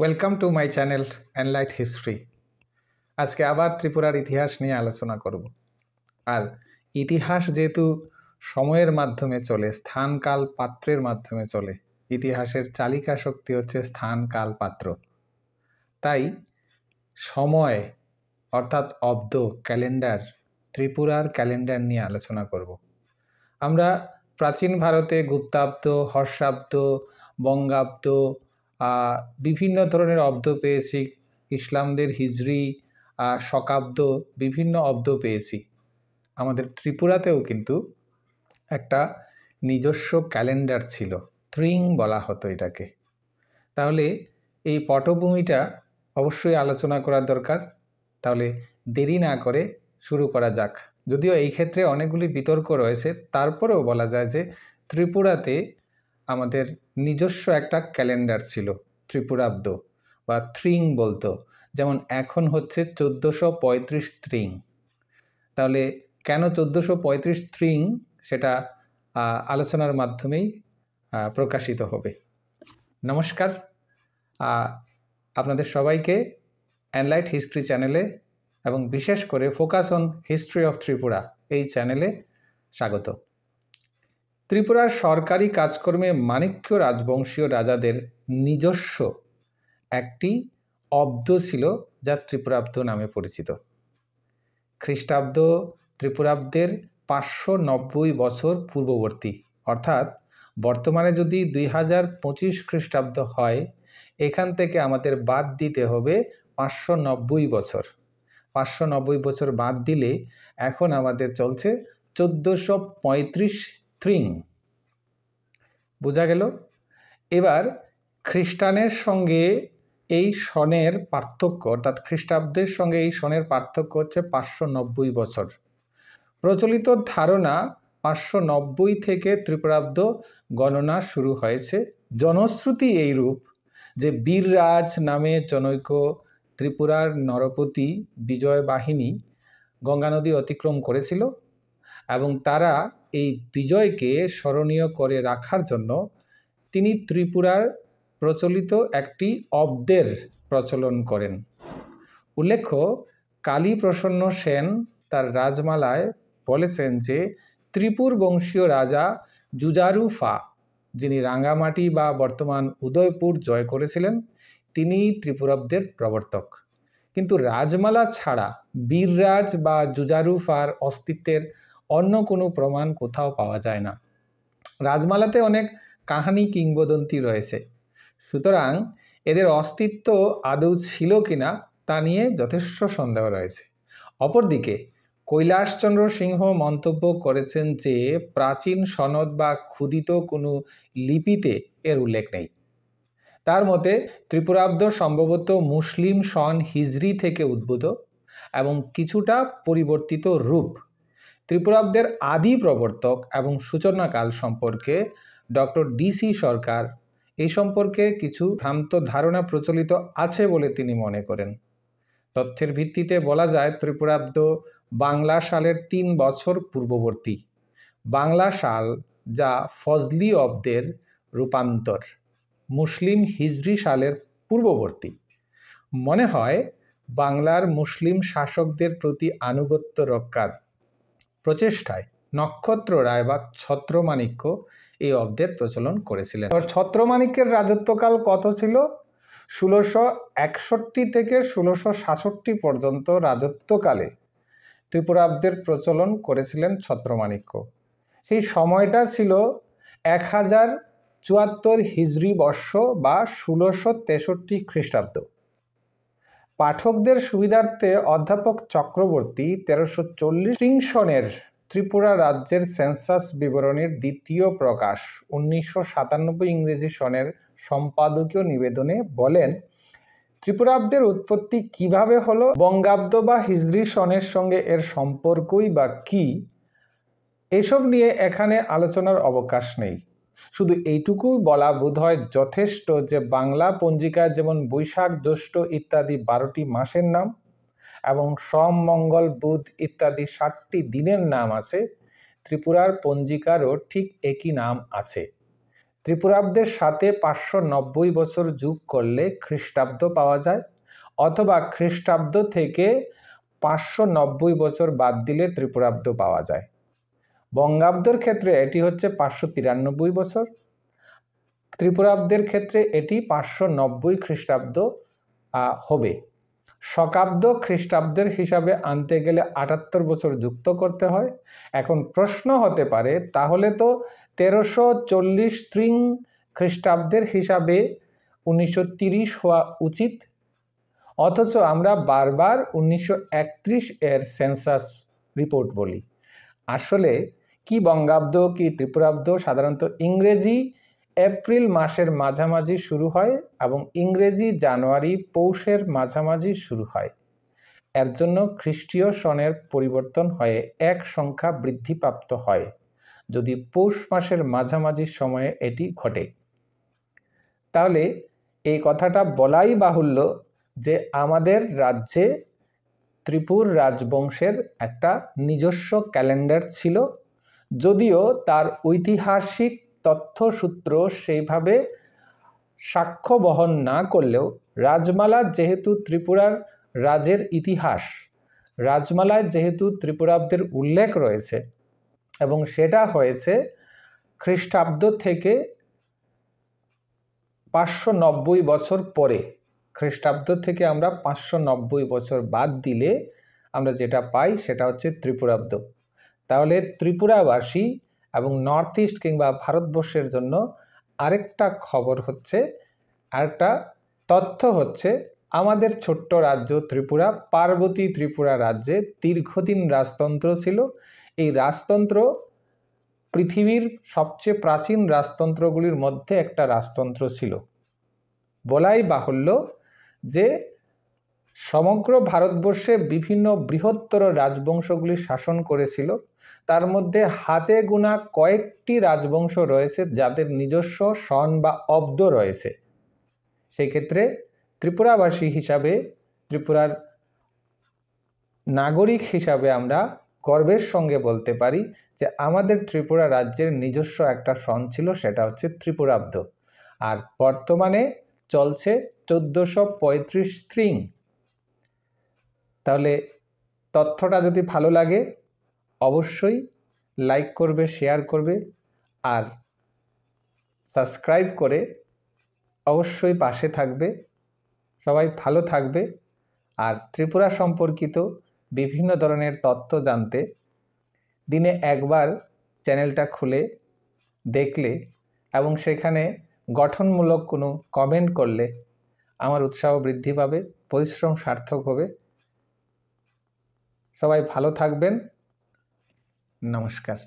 Welcome to my channel enlight history. আজকে আবার ত্রিপুরার ইতিহাস নিয়ে আলোচনা করব। আর ইতিহাস যেহেতু সময়ের মাধ্যমে চলে, স্থান কাল পাত্রের মাধ্যমে চলে, ইতিহাসের চালিকা শক্তি হচ্ছে স্থান কাল পাত্র। তাই সময় অর্থাৎ অব্দ, ক্যালেন্ডার, ত্রিপুরার ক্যালেন্ডার নিয়ে আলোচনা করব। আমরা প্রাচীন ভারতে গুপ্তাব্দ, হর্ষাব্দ, বঙ্গাব্দ, বিভিন্ন ধরনের অব্দ পেয়েছি। ইসলামদের হিজরি, শকাব্দ, বিভিন্ন অব্দ পেয়েছি। আমাদের ত্রিপুরাতেও কিন্তু একটা নিজস্ব ক্যালেন্ডার ছিল, ত্রিং বলা হতো এটাকে। তাহলে এই পটভূমিটা অবশ্যই আলোচনা করার দরকার। তাহলে দেরি না করে শুরু করা যাক। যদিও এই ক্ষেত্রে অনেকগুলি বিতর্ক রয়েছে, তারপরেও বলা যায় যে ত্রিপুরাতে আমাদের নিজস্ব একটা ক্যালেন্ডার ছিল, ত্রিপুরাব্দ বা ত্রিং বলতো। যেমন এখন হচ্ছে 1435 ত্রিং। তাহলে কেন 1435 ত্রিং সেটা আলোচনার মাধ্যমেই প্রকাশিত হবে। নমস্কার, আপনাদের সবাইকে এনলাইট হিস্ট্রি চ্যানেলে এবং বিশেষ করে focus on history of Tripura এই চ্যানেলে স্বাগত। ত্রিপুরার সরকারি কাজকর্মে মাণিক্য রাজবংশীয় রাজাদের নিজস্ব একটি অব্দ ছিল, যা ত্রিপুরাব্দ নামে পরিচিত। খ্রিস্টাব্দ ত্রিপুরাব্দের 590 বছর পূর্ববর্তী, অর্থাৎ বর্তমানে যদি 2025 খ্রিস্টাব্দ হয়, এখান থেকে আমাদের বাদ দিতে হবে 590 বছর। 590 বছর বাদ দিলে এখন আমাদের চলছে 1435 ত্রিং। বোঝা গেল? এবার খ্রিস্টানের সঙ্গে এই সনের পার্থক্য, অর্থাৎ খ্রিস্টাব্দের সঙ্গে এই সনের পার্থক্য হচ্ছে 590 বছর। প্রচলিত ধারণা 590 থেকে ত্রিপুরাব্দ গণনা শুরু হয়েছে। জনশ্রুতি এইরূপ যে বীররাজ নামে জনৈক ত্রিপুরার নরপতি বিজয় বাহিনী গঙ্গা নদী অতিক্রম করেছিল এবং তারা এই বিজয়কে স্মরণীয় করে রাখার জন্য তিনি ত্রিপুরার প্রচলিত একটি অব্দের প্রচলন করেন। উল্লেখ্য, কালী প্রসন্ন সেন তার রাজমালায় বলেছেন যে ত্রিপুর বংশীয় রাজা জুজারু ফা, যিনি রাঙ্গামাটি বা বর্তমান উদয়পুর জয় করেছিলেন, তিনি ত্রিপুরাব্দের প্রবর্তক। কিন্তু রাজমালা ছাড়া বীররাজ বা জুজারু ফার অস্তিত্বের অন্য কোনো প্রমাণ কোথাও পাওয়া যায় না। রাজমালাতে অনেক কাহিনী কিংবদন্তি রয়েছে, সুতরাং এদের অস্তিত্ব আদৌ ছিল কিনা তা নিয়ে যথেষ্ট সন্দেহ রয়েছে। অপরদিকে কৈলাসচন্দ্র সিংহ মন্তব্য করেছেন যে প্রাচীন সনদ বা ক্ষুদিত কোনো লিপিতে এর উল্লেখ নেই। তার মতে ত্রিপুরাব্দ সম্ভবত মুসলিম সন হিজরি থেকে উদ্ভূত এবং কিছুটা পরিবর্তিত রূপ। ত্রিপুরাব্দের আদি প্রবর্তক এবং সূচনাকাল সম্পর্কে ডক্টর ডিসি সরকার এই সম্পর্কে কিছু ভ্রান্ত ধারণা প্রচলিত আছে বলে তিনি মনে করেন। তথ্যের ভিত্তিতে বলা যায় ত্রিপুরাব্দ বাংলা সালের 3 বছর পূর্ববর্তী। বাংলা সাল যা ফজলি অব্দের রূপান্তর, মুসলিম হিজরি সালের পূর্ববর্তী। মনে হয় বাংলার মুসলিম শাসকদের প্রতি আনুগত্য রক্ষার প্রচেষ্টায় নক্ষত্র রায় বা ছত্রমাণিক্য এই অব্দের প্রচলন করেছিলেন। ছত্রমাণিক্যের রাজত্বকাল কত ছিল? 1661 থেকে 1666 পর্যন্ত রাজত্বকালে ত্রিপুরাব্দের প্রচলন করেছিলেন ছত্রমাণিক্য। সেই সময়টা ছিল 1074 হিজরি বর্ষ বা 1663 খ্রিস্টাব্দ। পাঠকদের সুবিধার্থে অধ্যাপক চক্রবর্তী 1340 সনের ত্রিপুরা রাজ্যের সেন্সাস বিবরণীর দ্বিতীয় প্রকাশ 1997 ইংরেজি সনের সম্পাদকীয় নিবেদনে বলেন, ত্রিপুরাব্দের উৎপত্তি কিভাবে হলো, বঙ্গাব্দ বা হিজরি সনের সঙ্গে এর সম্পর্কই বা কি, এসব নিয়ে এখানে আলোচনার অবকাশ নেই। শুধু এইটুকুই বলা বোধহয় যথেষ্ট যে বাংলা পঞ্জিকায় যেমন বৈশাখ, জ্যৈষ্ঠ ইত্যাদি 12টি মাসের নাম এবং সোম, মঙ্গল, বুধ ইত্যাদি 7টি দিনের নাম আছে, ত্রিপুরার পঞ্জিকারও ঠিক একই নাম আছে। ত্রিপুরাব্দের সাথে 590 বছর যোগ করলে খ্রিস্টাব্দ পাওয়া যায়, অথবা খ্রিস্টাব্দ থেকে 590 বছর বাদ দিলে ত্রিপুরাব্দ পাওয়া যায়। বঙ্গাব্দের ক্ষেত্রে এটি হচ্ছে 593 বছর, ত্রিপুরাব্দের ক্ষেত্রে এটি 590 খ্রিস্টাব্দ হবে। শকাব্দ খ্রিস্টাব্দের হিসাবে আনতে গেলে 78 বছর যুক্ত করতে হয়। এখন প্রশ্ন হতে পারে, তাহলে তো 1340 স্ত্রিং খ্রিস্টাব্দের হিসাবে 1930 হওয়া উচিত, অথচ আমরা বারবার 1931 এর সেন্সাস রিপোর্ট বলি। আসলে কি বঙ্গাব্দ কি ত্রিপুরাব্দ সাধারণত ইংরেজি এপ্রিল মাসের মাঝামাঝি শুরু হয় এবং ইংরেজি জানুয়ারি পৌষের মাঝামাঝি শুরু হয়। এর জন্য খ্রিস্টীয় সনের পরিবর্তন হয়ে এক সংখ্যা বৃদ্ধিপ্রাপ্ত হয় যদি পৌষ মাসের মাঝামাঝি সময়ে এটি ঘটে। তাহলে এই কথাটা বলাই বাহুল্য যে আমাদের রাজ্যে ত্রিপুর রাজবংশের একটা নিজস্ব ক্যালেন্ডার ছিল, যদিও তার ঐতিহাসিক তথ্যসূত্র সেইভাবে সাক্ষ্য বহন না করলেও রাজমালা যেহেতু ত্রিপুরার রাজের ইতিহাস, রাজমালায় যেহেতু ত্রিপুরাব্দের উল্লেখ রয়েছে এবং সেটা হয়েছে খ্রিস্টাব্দ থেকে 590 বছর পরে, খ্রিস্টাব্দ থেকে আমরা 590 বছর বাদ দিলে আমরা যেটা পাই সেটা হচ্ছে ত্রিপুরাব্দ। তাহলে ত্রিপুরাবাসী এবং নর্থ ইস্ট কিংবা ভারতবর্ষের জন্য আরেকটা খবর হচ্ছে, আরেকটা তথ্য হচ্ছে, আমাদের ছোট্ট রাজ্য ত্রিপুরা, পার্বতী ত্রিপুরা রাজ্যে দীর্ঘদিন রাজতন্ত্র ছিল। এই রাজতন্ত্র পৃথিবীর সবচেয়ে প্রাচীন রাজতন্ত্রগুলির মধ্যে একটা রাজতন্ত্র ছিল। বলাই বাহুল্য যে সমগ্র ভারতবর্ষে বিভিন্ন বৃহত্তর রাজবংশগুলি শাসন করেছিল, তার মধ্যে হাতে গোনা কয়েকটি রাজবংশ রয়েছে যাদের নিজস্ব সন বা অব্দ রয়েছে। সেই ক্ষেত্রে ত্রিপুরাবাসী হিসাবে, ত্রিপুরার নাগরিক হিসাবে আমরা গর্বের সঙ্গে বলতে পারি যে আমাদের ত্রিপুরা রাজ্যের নিজস্ব একটা সন ছিল, সেটা হচ্ছে ত্রিপুরাব্দ। আর বর্তমানে চলছে 1435 স্ত্রিং। তাহলে তথ্যটা যদি ভালো লাগে অবশ্যই লাইক করবে, শেয়ার করবে, আর সাবস্ক্রাইব করে অবশ্যই পাশে থাকবে। সবাই ভালো থাকবে। আর ত্রিপুরা সম্পর্কিত বিভিন্ন ধরনের তথ্য জানতে দিনে একবার চ্যানেলটা খুলে দেখলে এবং সেখানে গঠনমূলক কোনো কমেন্ট করলে আমার উৎসাহ বৃদ্ধি পাবে, পরিশ্রম সার্থক হবে। সবাই ভালো থাকবেন। নমস্কার।